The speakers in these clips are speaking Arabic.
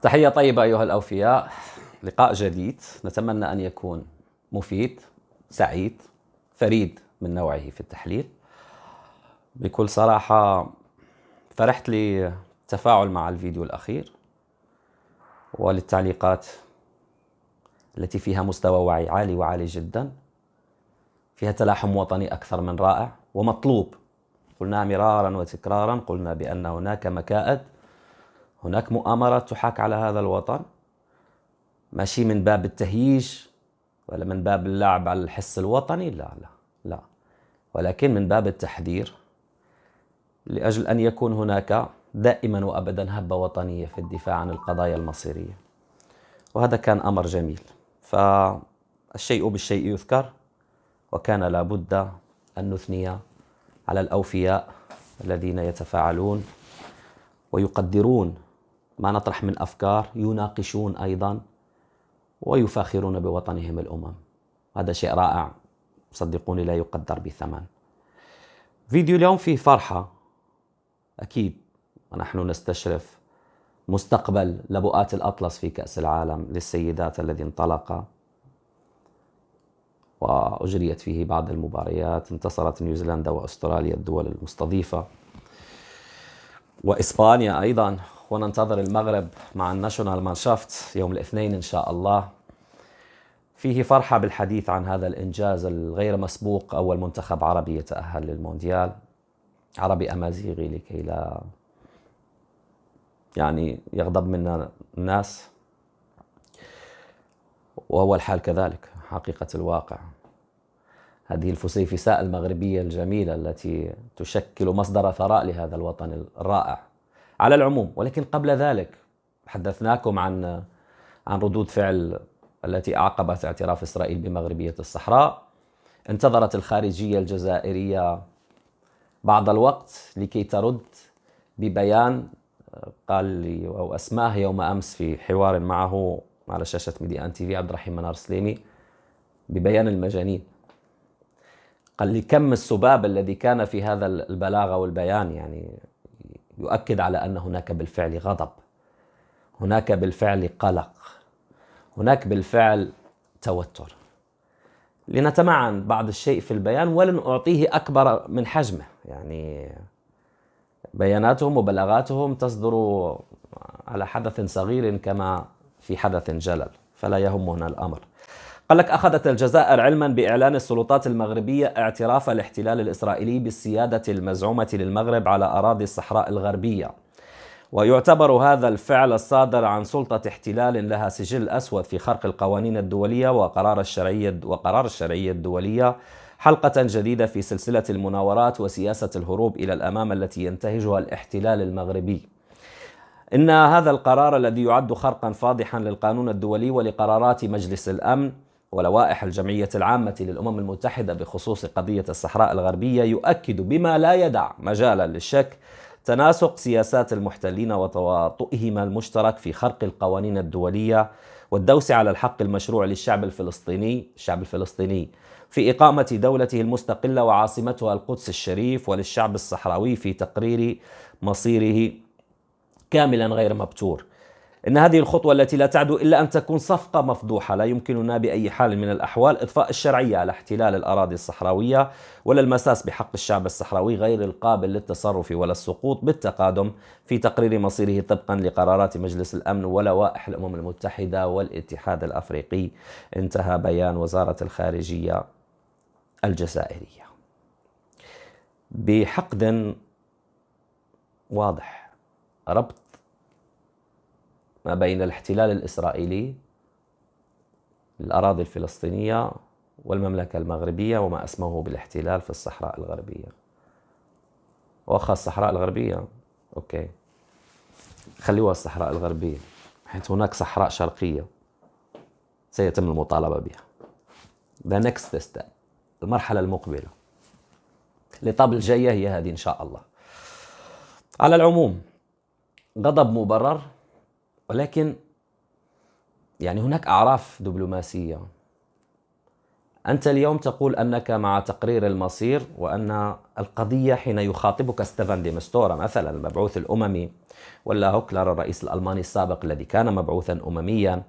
تحية طيبة أيها الأوفياء، لقاء جديد نتمنى أن يكون مفيد، سعيد، فريد من نوعه في التحليل. بكل صراحة فرحت للتفاعل مع الفيديو الأخير وللتعليقات التي فيها مستوى وعي عالي وعالي جدا، فيها تلاحم وطني أكثر من رائع ومطلوب. قلنا مرارا وتكرارا، قلنا بأن هناك مكائد، هناك مؤامرات تحاك على هذا الوطن، ماشي من باب التهييج ولا من باب اللعب على الحس الوطني، لا لا لا، ولكن من باب التحذير لأجل أن يكون هناك دائما وأبدا هبة وطنية في الدفاع عن القضايا المصيرية. وهذا كان أمر جميل، فالشيء بالشيء يذكر، وكان لابد أن نثني على الأوفياء الذين يتفاعلون ويقدرون ما نطرح من أفكار، يناقشون أيضا ويفاخرون بوطنهم الأمم. هذا شيء رائع صدقوني لا يقدر بثمن. فيديو اليوم فيه فرحة أكيد، ونحن نستشرف مستقبل لبؤات الأطلس في كأس العالم للسيدات الذي انطلق وأجريت فيه بعض المباريات. انتصرت نيوزيلندا وأستراليا الدول المستضيفة، وإسبانيا أيضا، وننتظر المغرب مع الناشونال مانشافت يوم الاثنين إن شاء الله. فيه فرحة بالحديث عن هذا الإنجاز الغير مسبوق، أول منتخب عربي يتأهل للمونديال، عربي أمازيغي، لكي لا يغضب منا الناس، وهو الحال كذلك حقيقة الواقع. هذه الفسيفساء المغربية الجميلة التي تشكل مصدر ثراء لهذا الوطن الرائع على العموم. ولكن قبل ذلك حدثناكم عن ردود فعل التي أعقبت اعتراف إسرائيل بمغربية الصحراء. انتظرت الخارجية الجزائرية بعض الوقت لكي ترد ببيان قال لي أو أسماه يوم أمس في حوار معه على شاشة ميديا تي في عبد الرحيم منار سليمي ببيان المجانين. قال لي كم السباب الذي كان في هذا البلاغة والبيان يؤكد على أن هناك بالفعل غضب، هناك بالفعل قلق، هناك بالفعل توتر. لنتمعن بعض الشيء في البيان ولن أعطيه أكبر من حجمه، بياناتهم وبلاغاتهم تصدر على حدث صغير كما في حدث جلل، فلا يهمنا الأمر. قال لك أخذت الجزائر علما بإعلان السلطات المغربية اعتراف الاحتلال الإسرائيلي بالسيادة المزعومة للمغرب على أراضي الصحراء الغربية، ويعتبر هذا الفعل الصادر عن سلطة احتلال لها سجل أسود في خرق القوانين الدولية وقرار الشرعية الدولية حلقة جديدة في سلسلة المناورات وسياسة الهروب إلى الأمام التي ينتهجها الاحتلال المغربي. إن هذا القرار الذي يعد خرقا فاضحا للقانون الدولي ولقرارات مجلس الأمن ولوائح الجمعية العامة للأمم المتحدة بخصوص قضية الصحراء الغربية يؤكد بما لا يدع مجالا للشك تناسق سياسات المحتلين وتواطؤهم المشترك في خرق القوانين الدولية والدوس على الحق المشروع للشعب الفلسطيني في إقامة دولته المستقلة وعاصمتها القدس الشريف، وللشعب الصحراوي في تقرير مصيره كاملا غير مبتور. إن هذه الخطوة التي لا تعدو إلا أن تكون صفقة مفضوحة. لا يمكننا بأي حال من الأحوال إضفاء الشرعية على احتلال الأراضي الصحراوية ولا المساس بحق الشعب الصحراوي غير القابل للتصرف ولا السقوط بالتقادم في تقرير مصيره طبقا لقرارات مجلس الأمن ولوائح الأمم المتحدة والاتحاد الأفريقي. انتهى بيان وزارة الخارجية الجزائرية بحقد واضح، ربط ما بين الاحتلال الإسرائيلي للأراضي الفلسطينية والمملكة المغربية وما أسموه بالاحتلال في الصحراء الغربية. وأخذ الصحراء الغربية أوكي، خليوها الصحراء الغربية، حيث هناك صحراء شرقية سيتم المطالبة بها. The next step، المرحلة المقبلة لطبل الجاية هي هذه إن شاء الله. على العموم غضب مبرر، ولكن هناك أعراف دبلوماسية أنت اليوم تقول أنك مع تقرير المصير، وأن القضية حين يخاطبك ستيفان دي مستورا مثلا المبعوث الأممي، ولا هوكلر الرئيس الألماني السابق الذي كان مبعوثا أمميا،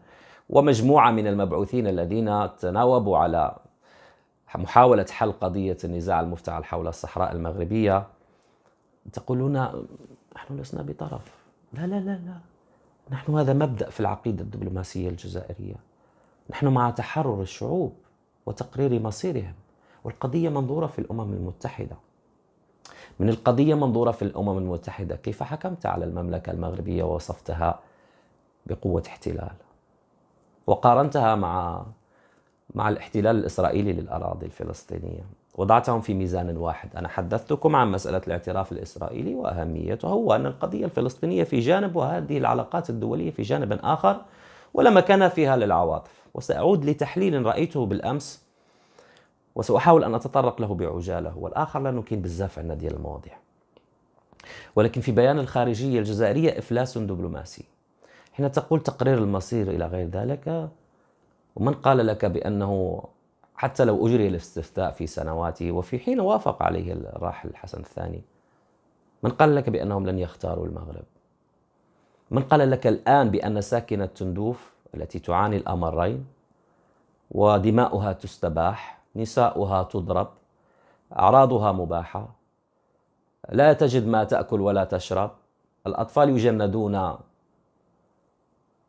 ومجموعة من المبعوثين الذين تناوبوا على محاولة حل قضية النزاع المفتعل حول الصحراء المغربية، تقولون نحن لسنا بطرف. لا لا لا لا، نحن هذا مبدأ في العقيدة الدبلوماسية الجزائرية، نحن مع تحرر الشعوب وتقرير مصيرهم، والقضية منظورة في الأمم المتحدة. من القضية منظورة في الأمم المتحدة كيف حكمت على المملكة المغربية ووصفتها بقوة احتلال، وقارنتها مع الاحتلال الإسرائيلي للأراضي الفلسطينية، وضعتهم في ميزان واحد. أنا حدثتكم عن مسألة الاعتراف الإسرائيلي وأهميته، هو أن القضية الفلسطينية في جانب وهذه العلاقات الدولية في جانب آخر، ولا مكان فيها للعواطف. وسأعود لتحليل رأيته بالأمس وسأحاول أن أتطرق له بعجالة، والآخر لا نكين بزاف عندنا ديال المواضيع. ولكن في بيان الخارجية الجزائرية إفلاس دبلوماسي حين تقول تقرير المصير إلى غير ذلك. ومن قال لك بأنه حتى لو أجري الاستفتاء في سنواته، وفي حين وافق عليه الراحل حسن الثاني، من قال لك بأنهم لن يختاروا المغرب؟ من قال لك الآن بأن ساكنة تندوف التي تعاني الأمرين، ودماؤها تستباح، نساؤها تضرب، أعراضها مباحة، لا تجد ما تأكل ولا تشرب، الأطفال يجندون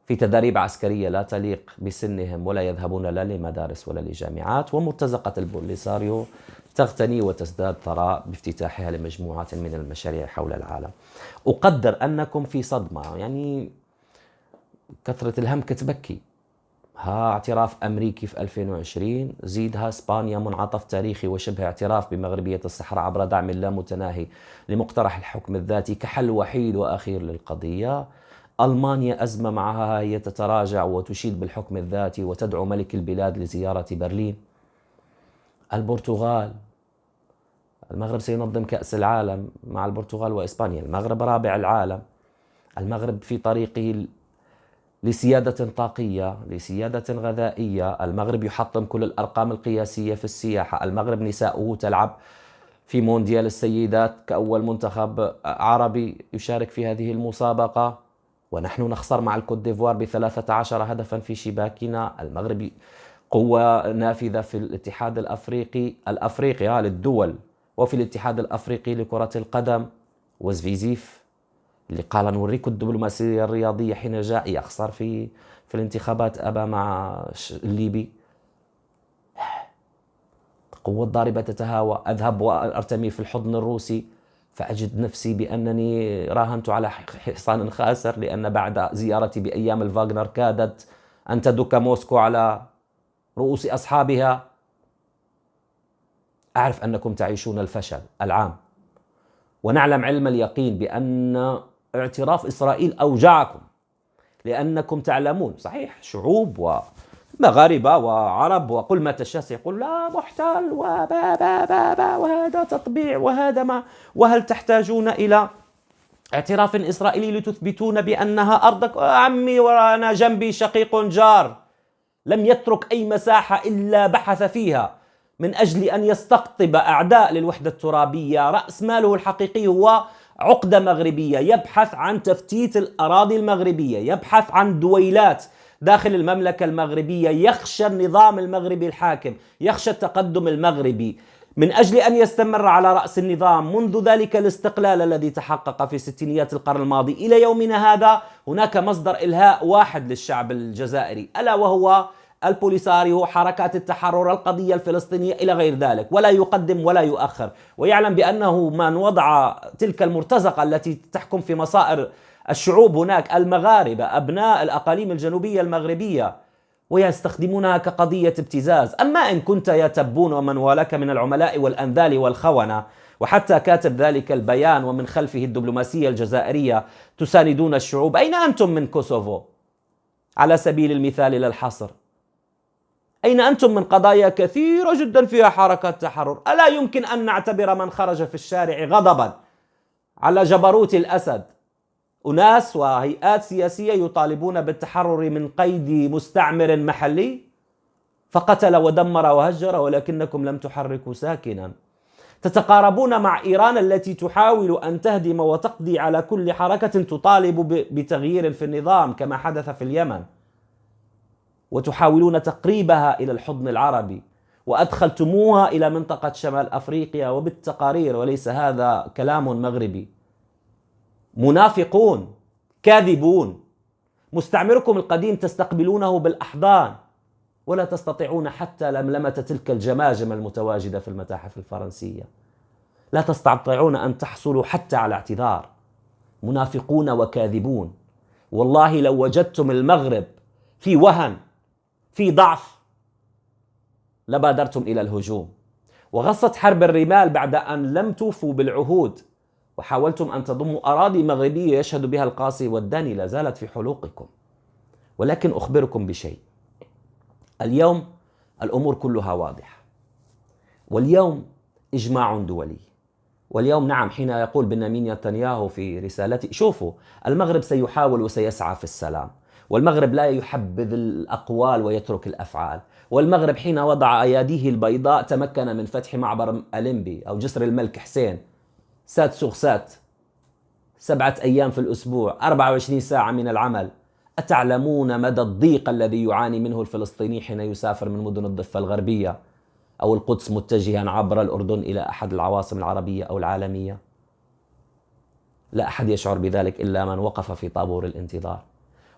في تدريب عسكرية لا تليق بسنهم، ولا يذهبون لا لمدارس ولا لجامعات، ومرتزقة البوليساريو تغتني وتزداد ثراء بافتتاحها لمجموعة من المشاريع حول العالم. أقدر أنكم في صدمة، يعني كثرة الهم كتبكي. ها اعتراف أمريكي في 2020، زيدها إسبانيا منعطف تاريخي وشبه اعتراف بمغربية الصحراء عبر دعم لا متناهي لمقترح الحكم الذاتي كحل وحيد وأخير للقضية. ألمانيا أزمة معها هي تتراجع وتشيد بالحكم الذاتي وتدعو ملك البلاد لزيارة برلين. البرتغال، المغرب سينظم كأس العالم مع البرتغال وإسبانيا، المغرب رابع العالم، المغرب في طريقه لسيادة طاقية، لسيادة غذائية، المغرب يحطم كل الأرقام القياسية في السياحة، المغرب نساؤه تلعب في مونديال السيدات كأول منتخب عربي يشارك في هذه المسابقة، ونحن نخسر مع الكوت ديفوار ب13 هدفا في شباكنا. المغرب قوة نافذة في الاتحاد الأفريقي للدول، وفي الاتحاد الأفريقي لكرة القدم، وزفيزيف اللي قال نوريكم الدبلوماسية الرياضية حين جاء يخسر في الانتخابات أبا مع الليبي. قوة ضاربة تتهاوى. أذهب وأرتمي في الحضن الروسي فأجد نفسي بأنني راهنت على حصان خاسر، لأن بعد زيارتي بأيام الفاغنر كادت أن تدك موسكو على رؤوس أصحابها. أعرف أنكم تعيشون الفشل العام، ونعلم علم اليقين بأن اعتراف إسرائيل أوجعكم، لأنكم تعلمون صحيح شعوب ومغاربة وعرب وكل ما تشاء يقول لا محتل وهذا تطبيع وهذا ما، وهل تحتاجون إلى اعتراف إسرائيلي لتثبتون بأنها أرضك؟ عمي وأنا جنبي شقيق جار لم يترك أي مساحة إلا بحث فيها من أجل أن يستقطب أعداء للوحدة الترابية. رأس ماله الحقيقي هو عقدة مغربية، يبحث عن تفتيت الأراضي المغربية، يبحث عن دويلات داخل المملكة المغربية، يخشى النظام المغربي الحاكم، يخشى التقدم المغربي من أجل أن يستمر على رأس النظام. منذ ذلك الاستقلال الذي تحقق في ستينيات القرن الماضي إلى يومنا هذا هناك مصدر إلهاء واحد للشعب الجزائري، ألا وهو البوليساريو، حركات التحرر، القضية الفلسطينية إلى غير ذلك، ولا يقدم ولا يؤخر، ويعلم بأنه من وضع تلك المرتزقة التي تحكم في مصائر الشعوب هناك المغاربة أبناء الأقاليم الجنوبية المغربية، ويستخدمونها كقضية ابتزاز. أما إن كنت يا تبون ومن والك من العملاء والأنذال والخونة، وحتى كاتب ذلك البيان ومن خلفه الدبلوماسية الجزائرية تساندون الشعوب، أين أنتم من كوسوفو على سبيل المثال للحصر؟ أين أنتم من قضايا كثيرة جدا فيها حركات تحرر؟ ألا يمكن أن نعتبر من خرج في الشارع غضبا على جبروت الأسد أناس وهيئات سياسية يطالبون بالتحرر من قيد مستعمر محلي؟ فقتل ودمر وهجر ولكنكم لم تحركوا ساكنا. تتقاربون مع إيران التي تحاول أن تهدم وتقضي على كل حركة تطالب بتغيير في النظام كما حدث في اليمن، وتحاولون تقريبها إلى الحضن العربي، وأدخلتموها إلى منطقة شمال أفريقيا وبالتقارير، وليس هذا كلام مغربي. منافقون كاذبون. مستعمركم القديم تستقبلونه بالأحضان ولا تستطيعون حتى لملمة تلك الجماجم المتواجدة في المتاحف الفرنسية. لا تستطيعون أن تحصلوا حتى على اعتذار. منافقون وكاذبون. والله لو وجدتم المغرب في وهن، في ضعف، لبادرتم إلى الهجوم. وغصت حرب الرمال بعد أن لم توفوا بالعهود وحاولتم أن تضموا أراضي مغربية يشهد بها القاصي والداني لا زالت في حلوقكم. ولكن أخبركم بشيء، اليوم الأمور كلها واضحة، واليوم إجماع دولي، واليوم نعم حين يقول بنيامين نتنياهو في رسالته، شوفوا المغرب سيحاول وسيسعى في السلام، والمغرب لا يحبذ الأقوال ويترك الأفعال، والمغرب حين وضع أياديه البيضاء تمكن من فتح معبر أليمبي أو جسر الملك حسين، سات سوغسات، 7 أيام في الأسبوع، 24 ساعة من العمل. أتعلمون مدى الضيق الذي يعاني منه الفلسطيني حين يسافر من مدن الضفة الغربية أو القدس متجها عبر الأردن إلى أحد العواصم العربية أو العالمية؟ لا أحد يشعر بذلك إلا من وقف في طابور الانتظار،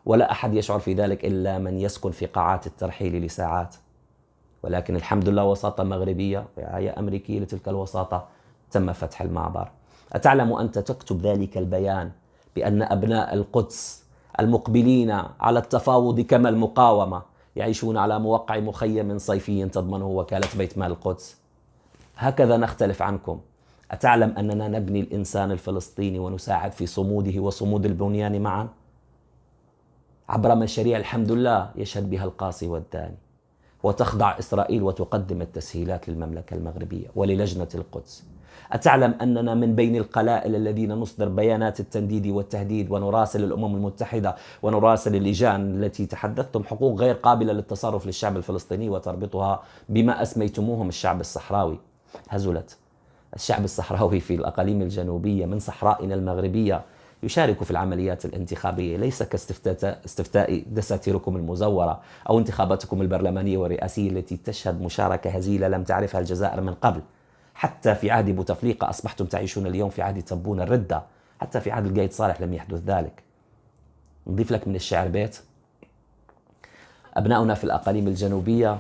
ولا أحد يشعر في ذلك إلا من يسكن في قاعات الترحيل لساعات. ولكن الحمد لله وساطة مغربية رعاية أمريكية لتلك الوساطة تم فتح المعبر. أتعلم أنت تكتب ذلك البيان بأن أبناء القدس المقبلين على التفاوض كما المقاومة يعيشون على موقع مخيم صيفي تضمنه وكالة بيت مال القدس؟ هكذا نختلف عنكم. أتعلم أننا نبني الإنسان الفلسطيني ونساعد في صموده وصمود البنيان معا عبر مشاريع الحمد لله يشهد بها القاصي والداني، وتخضع إسرائيل وتقدم التسهيلات للمملكة المغربية وللجنة القدس. أتعلم أننا من بين القلائل الذين نصدر بيانات التنديد والتهديد ونراسل الأمم المتحدة ونراسل اللجان التي تحدثتم حقوق غير قابلة للتصرف للشعب الفلسطيني وتربطها بما أسميتموهم الشعب الصحراوي؟ هزلت. الشعب الصحراوي في الأقاليم الجنوبية من صحرائنا المغربية يشارك في العمليات الانتخابية، ليس كاستفتاء دساتيركم المزورة أو انتخاباتكم البرلمانية والرئاسية التي تشهد مشاركة هزيلة لم تعرفها الجزائر من قبل. حتى في عهد بوتفليقة أصبحتم تعيشون اليوم في عهد تبون الردة، حتى في عهد القايد صالح لم يحدث ذلك. نضيف لك من الشعر بيت: أبناؤنا في الأقاليم الجنوبية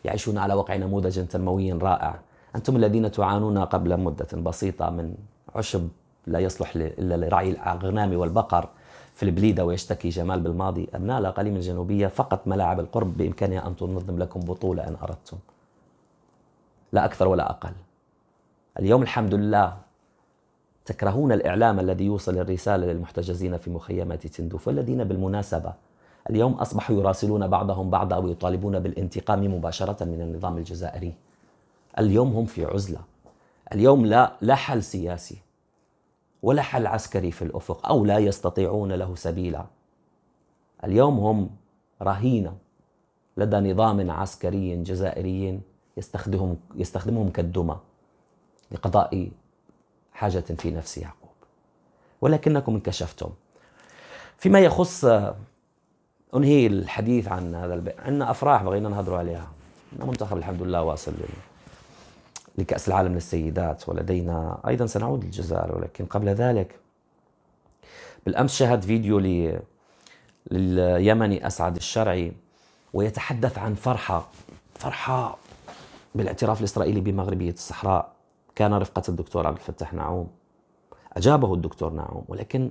يعيشون على وقع نموذج تنموي رائع. أنتم الذين تعانون قبل مدة بسيطة من عشب لا يصلح إلا لرعي الأغنام والبقر في البليدة ويشتكي جمال بالماضي، أبناء الأقاليم الجنوبية فقط ملاعب القرب بإمكانها أن تنظم لكم بطولة إن أردتم، لا أكثر ولا أقل. اليوم الحمد لله تكرهون الإعلام الذي يوصل الرسالة للمحتجزين في مخيمات تندوف، والذين بالمناسبة اليوم أصبحوا يراسلون بعضهم بعضا ويطالبون بالانتقام مباشرة من النظام الجزائري. اليوم هم في عزلة. اليوم لا حل سياسي ولا حل عسكري في الأفق، أو لا يستطيعون له سبيلا. اليوم هم رهينة لدى نظام عسكري جزائري يستخدمهم كالدمى لقضاء حاجة في نفس يعقوب. ولكنكم انكشفتم. فيما يخص أنهي الحديث عن هذا عندنا أفراح بغينا نهضروا عليها. منتخب الحمد لله واصل لكأس العالم للسيدات، ولدينا أيضا سنعود للجزائر. ولكن قبل ذلك بالأمس شاهد فيديو لليمني أسعد الشرعي ويتحدث عن فرحة بالاعتراف الإسرائيلي بمغربية الصحراء. كان رفقة الدكتور عبد الفتاح نعوم، أجابه الدكتور نعوم. ولكن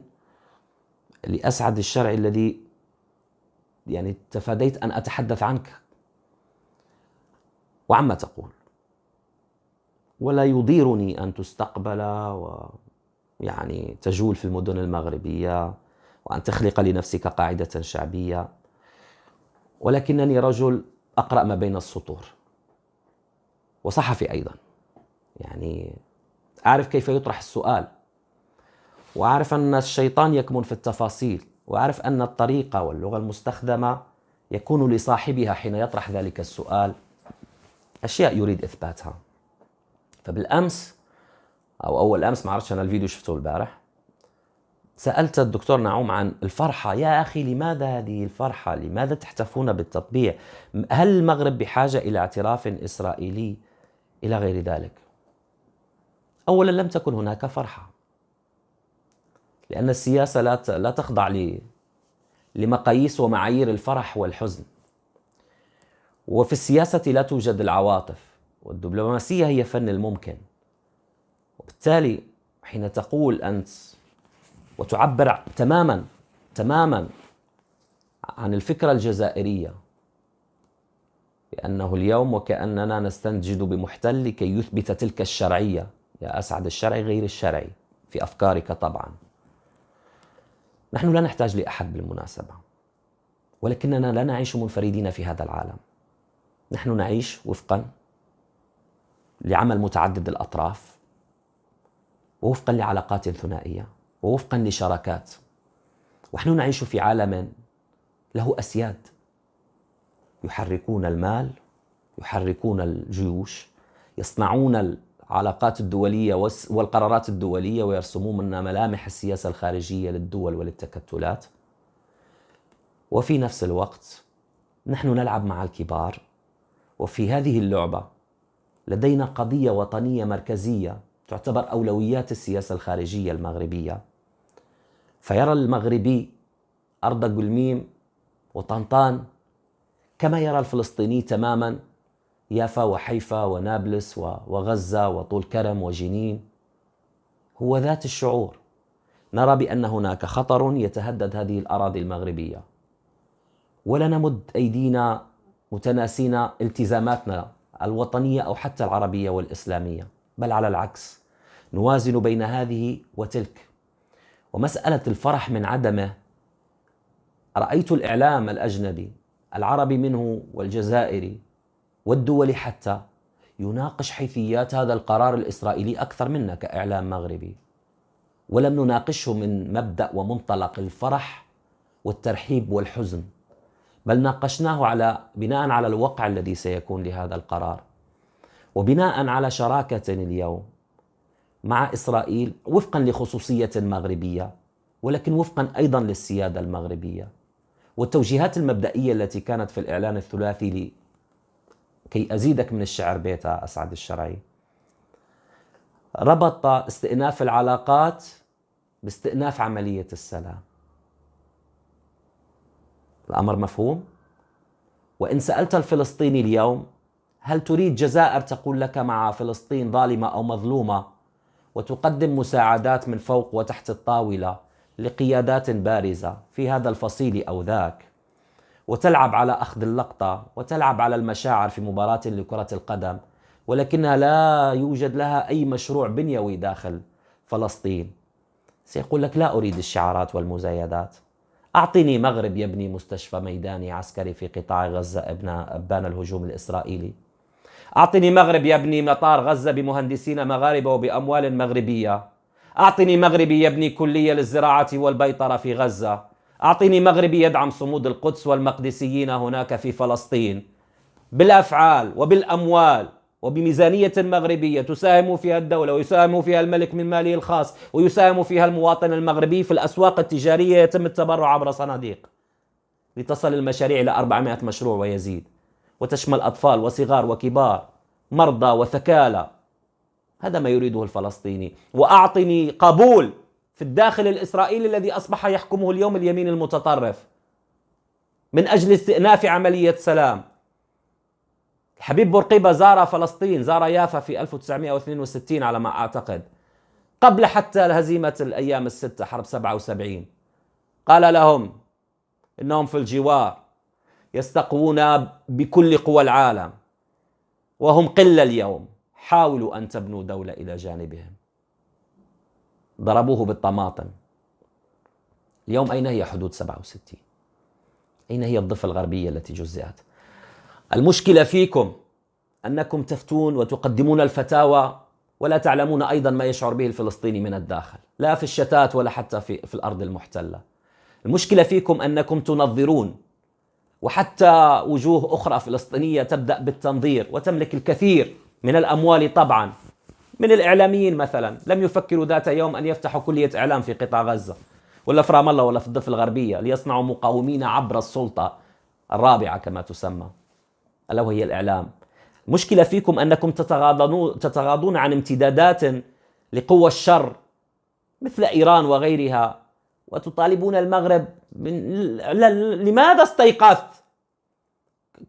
لأسعد الشرعي الذي يعني تفاديت أن أتحدث عنك وعما تقول، ولا يضيرني أن تستقبل ويعني تجول في المدن المغربية وأن تخلق لنفسك قاعدة شعبية، ولكنني رجل أقرأ ما بين السطور وصحفي أيضا، يعني أعرف كيف يطرح السؤال، وأعرف أن الشيطان يكمن في التفاصيل، وأعرف أن الطريقة واللغة المستخدمة يكون لصاحبها حين يطرح ذلك السؤال أشياء يريد إثباتها. فبالأمس أو أول أمس، ما أعرفش، أنا الفيديو شفته البارح، سألت الدكتور نعوم عن الفرحة. يا أخي، لماذا هذه الفرحة؟ لماذا تحتفون بالتطبيع؟ هل المغرب بحاجة إلى اعتراف إسرائيلي إلى غير ذلك؟ أولا، لم تكن هناك فرحة، لأن السياسة لا تخضع لمقاييس ومعايير الفرح والحزن، وفي السياسة لا توجد العواطف، والدبلوماسية هي فن الممكن. وبالتالي حين تقول أنت وتعبر تماما عن الفكرة الجزائرية بأنه اليوم وكأننا نستنجد بمحتل لكي يثبت تلك الشرعية، يا أسعد، الشرعي غير الشرعي في أفكارك طبعا. نحن لا نحتاج لأحد بالمناسبة، ولكننا لا نعيش منفردين في هذا العالم. نحن نعيش وفقا لعمل متعدد الأطراف، ووفقا لعلاقات ثنائية، ووفقا لشراكات. ونحن نعيش في عالم له أسياد يحركون المال، يحركون الجيوش، يصنعون العلاقات الدولية والقرارات الدولية، ويرسمون لنا ملامح السياسة الخارجية للدول وللتكتلات. وفي نفس الوقت نحن نلعب مع الكبار، وفي هذه اللعبة لدينا قضية وطنية مركزية تعتبر أولويات السياسة الخارجية المغربية. فيرى المغربي أرض قلميم وطنطان كما يرى الفلسطيني تماما يافا وحيفا ونابلس وغزة وطول كرم وجنين. هو ذات الشعور. نرى بأن هناك خطر يتهدد هذه الأراضي المغربية، ولا نمد أيدينا متناسين التزاماتنا الوطنية أو حتى العربية والإسلامية، بل على العكس نوازن بين هذه وتلك. ومسألة الفرح من عدمه، رأيت الإعلام الأجنبي العربي منه والجزائري والدولي حتى يناقش حيثيات هذا القرار الإسرائيلي أكثر منا كإعلام مغربي، ولم نناقشه من مبدأ ومنطلق الفرح والترحيب والحزن، بل ناقشناه بناء على الوقع الذي سيكون لهذا القرار، وبناء على شراكة اليوم مع إسرائيل وفقا لخصوصية مغربية، ولكن وفقا أيضا للسيادة المغربية والتوجيهات المبدئية التي كانت في الإعلان الثلاثي. كي أزيدك من الشعر بيتها أسعد الشرعي، ربط استئناف العلاقات باستئناف عملية السلام. الأمر مفهوم؟ وإن سألت الفلسطيني اليوم هل تريد جزائر تقول لك مع فلسطين ظالمة أو مظلومة، وتقدم مساعدات من فوق وتحت الطاولة لقيادات بارزة في هذا الفصيل أو ذاك، وتلعب على أخذ اللقطة وتلعب على المشاعر في مباراة لكرة القدم، ولكنها لا يوجد لها أي مشروع بنيوي داخل فلسطين، سيقول لك لا أريد الشعارات والمزايدات. أعطني مغرب يبني مستشفى ميداني عسكري في قطاع غزة أبان الهجوم الإسرائيلي. أعطني مغرب يبني مطار غزة بمهندسين مغاربة وبأموال مغربية. أعطني مغربي يبني كلية للزراعة والبيطرة في غزة. أعطني مغربي يدعم صمود القدس والمقدسيين هناك في فلسطين بالأفعال وبالأموال وبميزانية مغربية تساهم فيها الدولة ويساهم فيها الملك من ماله الخاص ويساهم فيها المواطن المغربي. في الأسواق التجارية يتم التبرع عبر صناديق لتصل المشاريع إلى 400 مشروع ويزيد، وتشمل أطفال وصغار وكبار، مرضى وثكالى. هذا ما يريده الفلسطيني. وأعطني قبول في الداخل الإسرائيلي الذي أصبح يحكمه اليوم اليمين المتطرف من أجل استئناف عملية سلام. حبيب بورقيبة زار فلسطين، زار يافا في 1962 على ما أعتقد، قبل حتى هزيمة الأيام الستة حرب 77. قال لهم إنهم في الجوار يستقوون بكل قوى العالم وهم قلة اليوم، حاولوا أن تبنوا دولة إلى جانبهم. ضربوه بالطماطم. اليوم أين هي حدود 67؟ أين هي الضفة الغربية التي جزئت؟ المشكلة فيكم أنكم تفتون وتقدمون الفتاوى ولا تعلمون أيضا ما يشعر به الفلسطيني من الداخل، لا في الشتات ولا حتى في الأرض المحتلة. المشكلة فيكم أنكم تنظرون وحتى وجوه أخرى فلسطينية تبدأ بالتنظير وتملك الكثير من الأموال طبعا من الإعلاميين مثلا لم يفكروا ذات يوم أن يفتحوا كلية إعلام في قطاع غزة ولا في رام الله ولا في الضفة الغربية ليصنعوا مقاومين عبر السلطة الرابعة كما تسمى، ألا وهي الإعلام. المشكلة فيكم أنكم تتغاضون عن امتدادات لقوى الشر مثل إيران وغيرها وتطالبون المغرب لماذا استيقظت؟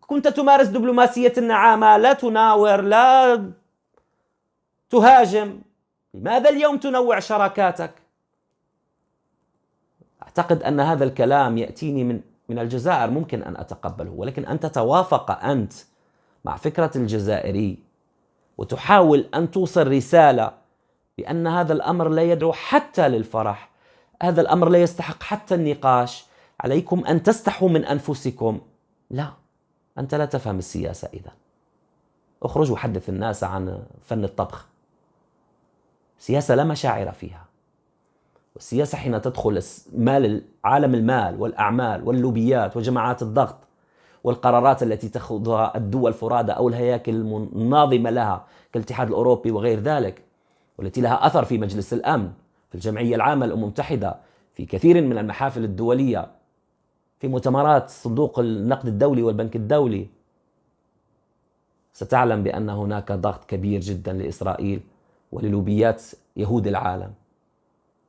كنت تمارس دبلوماسية النعامة، لا تناور لا تهاجم، لماذا اليوم تنوع شراكاتك؟ أعتقد أن هذا الكلام يأتيني من الجزائر ممكن أن أتقبله، ولكن أن تتوافق أنت مع فكرة الجزائري وتحاول أن توصل رسالة بأن هذا الأمر لا يدعو حتى للفرح، هذا الأمر لا يستحق حتى النقاش، عليكم أن تستحوا من أنفسكم. لا، أنت لا تفهم السياسة إذا. اخرج وحدث الناس عن فن الطبخ. سياسة لا مشاعر فيها، والسياسة حين تدخل عالم المال والأعمال واللوبيات وجماعات الضغط والقرارات التي تأخذها الدول فرادى أو الهياكل الناظمة لها كالاتحاد الأوروبي وغير ذلك، والتي لها أثر في مجلس الأمن، في الجمعية العامة للأمم المتحدة، في كثير من المحافل الدولية، في مؤتمرات صندوق النقد الدولي والبنك الدولي، ستعلم بأن هناك ضغط كبير جدا لإسرائيل وللوبيات يهود العالم،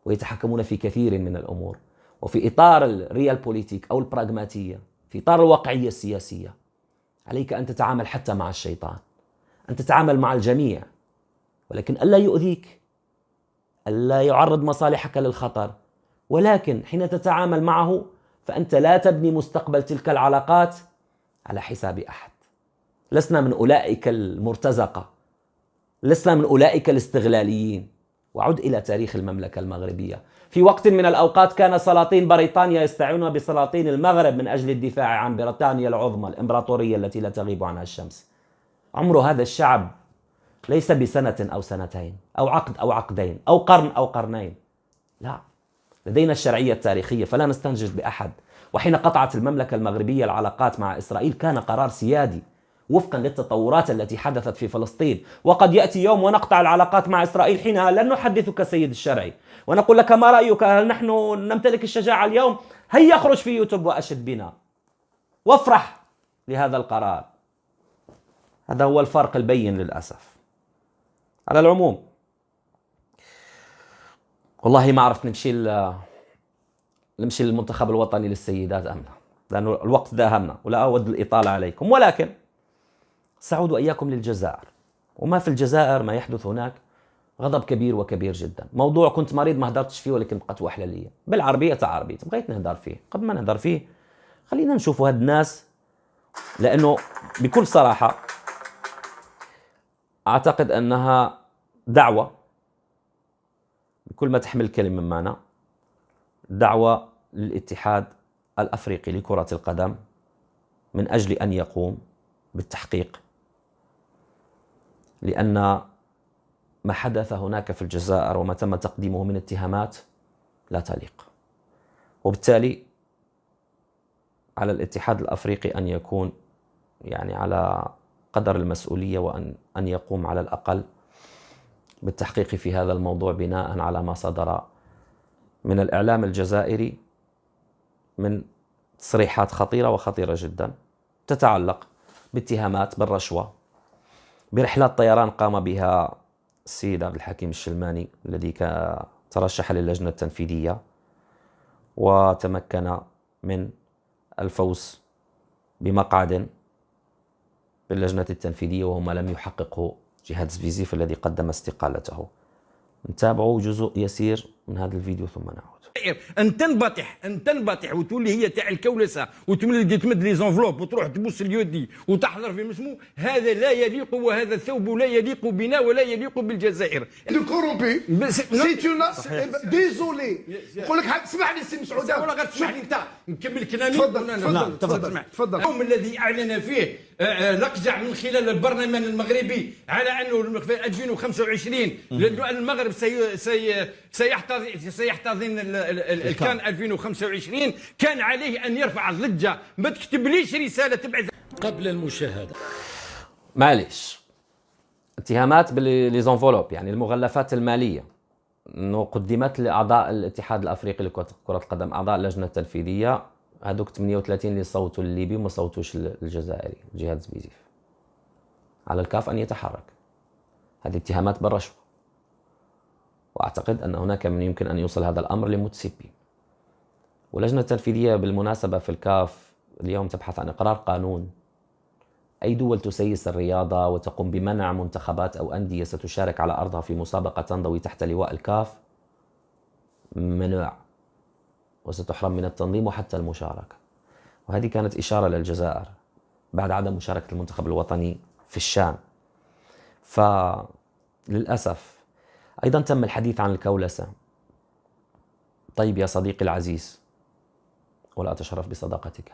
ويتحكمون في كثير من الأمور. وفي إطار الريال بوليتيك أو البراغماتية، في إطار الواقعية السياسية، عليك أن تتعامل حتى مع الشيطان، أن تتعامل مع الجميع، ولكن ألا يؤذيك، ألا يعرض مصالحك للخطر. ولكن حين تتعامل معه فأنت لا تبني مستقبل تلك العلاقات على حساب أحد. لسنا من أولئك المرتزقة، لسنا من أولئك الاستغلاليين. وعد إلى تاريخ المملكة المغربية، في وقت من الأوقات كان سلاطين بريطانيا يستعينون بسلاطين المغرب من أجل الدفاع عن بريطانيا العظمى، الإمبراطورية التي لا تغيب عنها الشمس. عمر هذا الشعب ليس بسنة أو سنتين أو عقد أو عقدين أو قرن أو قرنين، لا، لدينا الشرعية التاريخية فلا نستنجد بأحد. وحين قطعت المملكة المغربية العلاقات مع إسرائيل كان قرار سيادي وفقا للتطورات التي حدثت في فلسطين، وقد يأتي يوم ونقطع العلاقات مع إسرائيل، حينها لن نحدثك سيد الشرعي ونقول لك ما رأيك، هل نحن نمتلك الشجاعة اليوم؟ هيا اخرج في يوتيوب وأشد بنا وافرح لهذا القرار. هذا هو الفرق البين للأسف. على العموم والله ما عرفت نمشي للمنتخب الوطني للسيدات أم لا، لأنه الوقت داهمنا ولا أود الإطالة عليكم، ولكن سأعود إياكم للجزائر. وما في الجزائر ما يحدث هناك غضب كبير وكبير جدا. موضوع كنت مريض ما هدرتش فيه ولكن بقت وحلة لي بالعربية تاع عربية، بغيت نهدر فيه. قبل ما نهدر فيه خلينا نشوفوا هاد الناس، لأنه بكل صراحة أعتقد أنها دعوة بكل ما تحمل الكلمة من معنى، دعوة للاتحاد الأفريقي لكرة القدم من أجل أن يقوم بالتحقيق، لأن ما حدث هناك في الجزائر وما تم تقديمه من اتهامات لا تليق، وبالتالي على الاتحاد الأفريقي أن يكون يعني على قدر المسؤولية وأن يقوم على الأقل بالتحقيق في هذا الموضوع بناء على ما صدر من الإعلام الجزائري من تصريحات خطيرة وخطيرة جدا تتعلق باتهامات بالرشوة، برحلات طيران قام بها السيد عبد الحكيم الشلماني الذي ترشح للجنة التنفيذية وتمكن من الفوز بمقعد باللجنة التنفيذية وهو ما لم يحققه جهاد زفيزيف الذي قدم استقالته. نتابعوا جزء يسير من هذا الفيديو ثم نعود. ان تنبطح وتولي هي تاع الكولسه وتولي تمد لي زونفلوب وتروح تبوس اليودي وتحضر في مسمو، هذا لا يليق، وهذا الثوب لا يليق بنا ولا يليق بالجزائر. دو كورومبي سي تو ديزولي. نقول لك اسمح لي سي مسعود، ولا غير تسمح لي انت نكمل كلامي. تفضل اليوم الذي اعلن فيه لقجع من خلال البرلمان المغربي على انه في 2025 المغرب سيحتضن الكان 2025، كان عليه ان يرفع الضجه. ما تكتبليش رساله تبعث قبل المشاهده. معليش، اتهامات بالليزونفولوب يعني المغلفات الماليه انه قدمت لاعضاء الاتحاد الافريقي لكره القدم، اعضاء اللجنه التنفيذيه هذوك 38 اللي صوتوا الليبي وما صوتوش الجزائري الجهاد زبيزيف. على الكاف ان يتحرك. هذه اتهامات بالرشوه، واعتقد ان هناك من يمكن ان يوصل هذا الامر لموتسيبي. واللجنه التنفيذيه بالمناسبه في الكاف اليوم تبحث عن اقرار قانون أي دول تسيس الرياضة وتقوم بمنع منتخبات أو أندية ستشارك على أرضها في مسابقة تنضوي تحت لواء الكاف منع، وستحرم من التنظيم وحتى المشاركة. وهذه كانت إشارة للجزائر بعد عدم مشاركة المنتخب الوطني في الشان. فللأسف أيضا تم الحديث عن الكولسة. طيب يا صديقي العزيز، ولا أتشرف بصداقتك،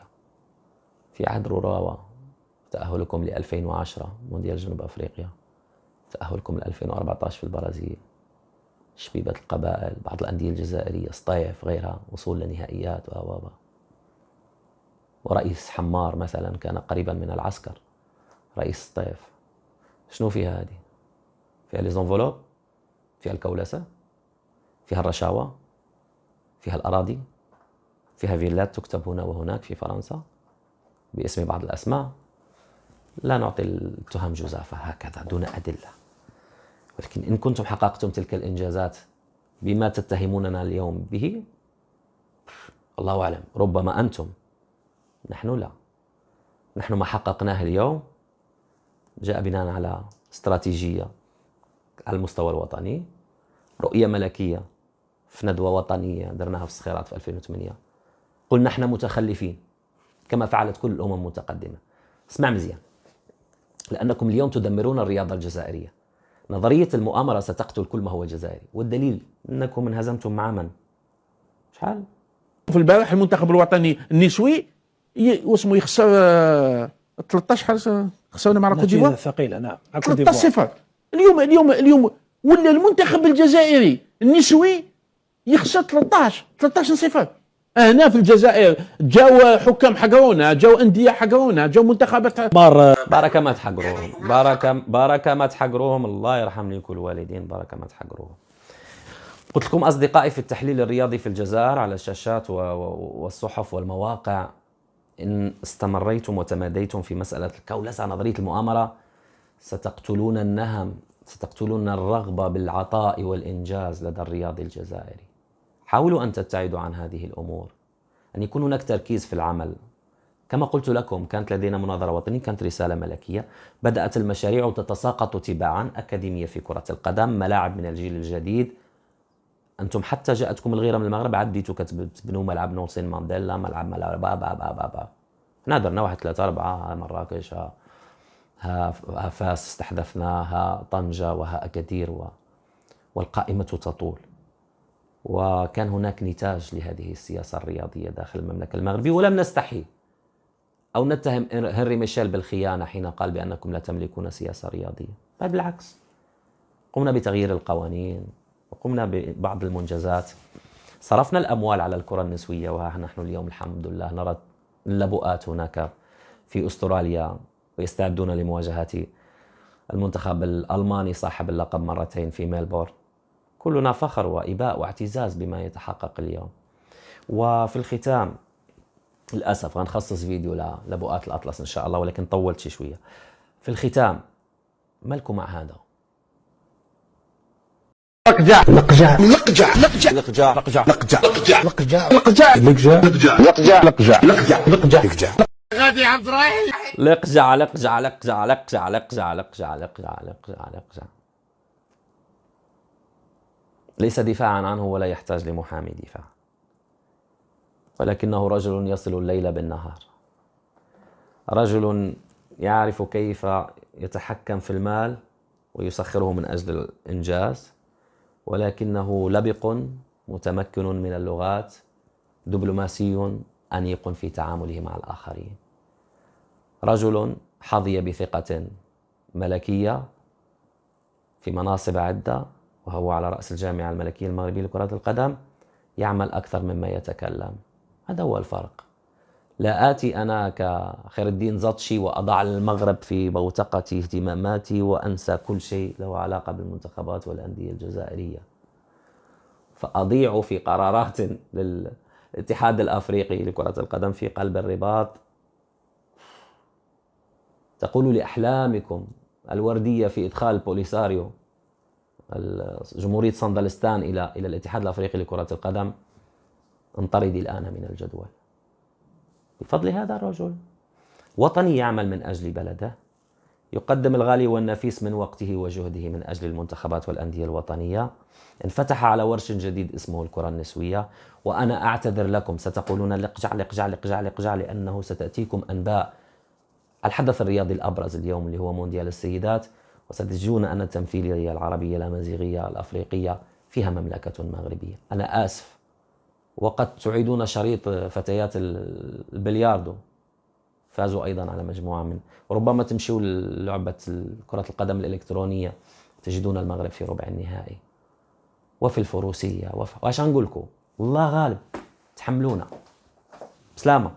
في عهد روراوا تأهلكم ل 2010 مونديال جنوب أفريقيا، تأهلكم ل 2014 في البرازيل، شبيبة القبائل، بعض الأندية الجزائرية، سطيف غيرها، وصول لنهائيات ورئيس حمار مثلا كان قريبا من العسكر، رئيس سطيف. شنو فيها هذه؟ فيها ليزونفولوب، فيها الكولسة، فيها الرشاوى، فيها الأراضي، فيها فيلات تكتب هنا وهناك في فرنسا باسم بعض الأسماء. لا نعطي التهم جزافة هكذا دون أدلة، ولكن إن كنتم حققتم تلك الإنجازات بما تتهموننا اليوم به، الله أعلم، ربما أنتم، نحن لا. نحن ما حققناه اليوم جاء بناء على استراتيجية على المستوى الوطني، رؤية ملكية في ندوة وطنية درناها في الصخيرات في 2008، قلنا نحن متخلفين كما فعلت كل الأمم المتقدمة. اسمع مزيان، لأنكم اليوم تدمرون الرياضة الجزائرية. نظرية المؤامرة ستقتل كل ما هو جزائري، والدليل أنكم انهزمتم مع من؟ شحال؟ في البارح المنتخب الوطني النسوي واسمه يخسر 13 حارس، خسرنا مع كوت ديفوار ثقيله. نعم 13-0. اليوم ولا المنتخب الجزائري النسوي يخسر 13-0. هنا في الجزائر جاو حكام حقرونا، جاو انديه حقرونا، جاو منتخبات بارك ما تحقروهم، بارك ما تحقروهم، الله يرحم لكم الوالدين، بارك ما تحقروهم. قلت لكم أصدقائي في التحليل الرياضي في الجزائر على الشاشات والصحف والمواقع، إن استمريتم وتماديتم في مسألة الكولسة، نظرية المؤامرة، ستقتلون النهم، ستقتلون الرغبة بالعطاء والإنجاز لدى الرياضي الجزائري. حاولوا أن تبتعدوا عن هذه الأمور، أن يكون هناك تركيز في العمل. كما قلت لكم كانت لدينا مناظرة وطنية، كانت رسالة ملكية، بدأت المشاريع تتساقط تباعا، أكاديمية في كرة القدم، ملاعب من الجيل الجديد. أنتم حتى جاءتكم الغيرة من المغرب عديتوا كتبنوا ملعب نيلسون مانديلا، ملعب بابا. حنا درنا 1 3 4، ها مراكش، ها فاس استحدثناها، طنجة، وها أكادير، والقائمة تطول. وكان هناك نتاج لهذه السياسة الرياضية داخل المملكة المغربية، ولم نستحي أو نتهم هنري ميشيل بالخيانة حين قال بأنكم لا تملكون سياسة رياضية. بل بالعكس، قمنا بتغيير القوانين وقمنا ببعض المنجزات، صرفنا الأموال على الكرة النسوية، وها نحن اليوم الحمد لله نرى اللبؤات هناك في أستراليا، ويستعدون لمواجهة المنتخب الألماني صاحب اللقب مرتين في ميلبورن. كلنا فخر وإباء واعتزاز بما يتحقق اليوم. وفي الختام للأسف غنخصص فيديو لبؤات الأطلس إن شاء الله، ولكن طولت شوية. في الختام، مالكم مع هذا؟ لقجع لقجع لقجع لقجع لقجع لقجع لقجع لقجع لقجع لقجع لقجع لقجع لقجع لقجع غادي عبد الرحيم لقجع لقجع لقجع لقجع لقجع لقجع لقجع لقجع لقجع. ليس دفاعا عنه ولا يحتاج لمحامي دفاع، ولكنه رجل يصل الليل بالنهار، رجل يعرف كيف يتحكم في المال ويسخره من أجل الإنجاز، ولكنه لبق متمكن من اللغات، دبلوماسي أنيق في تعامله مع الآخرين. رجل حظي بثقة ملكية في مناصب عدة، وهو على رأس الجامعة الملكية المغربية لكرة القدم، يعمل أكثر مما يتكلم. هذا هو الفرق. لا آتي أنا كخير الدين زطشي وأضع المغرب في بوتقة اهتماماتي وأنسى كل شيء له علاقة بالمنتخبات والأندية الجزائرية، فأضيع في قرارات للاتحاد الأفريقي لكرة القدم في قلب الرباط تقول لأحلامكم الوردية في إدخال بوليساريو جمهورية صندلستان إلى الاتحاد الأفريقي لكرة القدم، انطردي الآن من الجدول. بفضل هذا الرجل وطني يعمل من أجل بلده، يقدم الغالي والنفيس من وقته وجهده من أجل المنتخبات والأندية الوطنية، انفتح على ورش جديد اسمه الكرة النسوية. وأنا أعتذر لكم، ستقولون لقجع لقجع لقجع لقجع، لأنه ستأتيكم أنباء الحدث الرياضي الأبرز اليوم اللي هو مونديال السيدات، وستجدون أن التمثيلية العربية الأمازيغية الأفريقية فيها مملكة مغربية. أنا آسف. وقد تعيدون شريط فتيات البلياردو، فازوا أيضا على مجموعة من، وربما تمشوا لعبة كرة القدم الإلكترونية تجدون المغرب في ربع النهائي، وفي الفروسية واش نقول لكم، والله غالب، تحملونا. سلامة.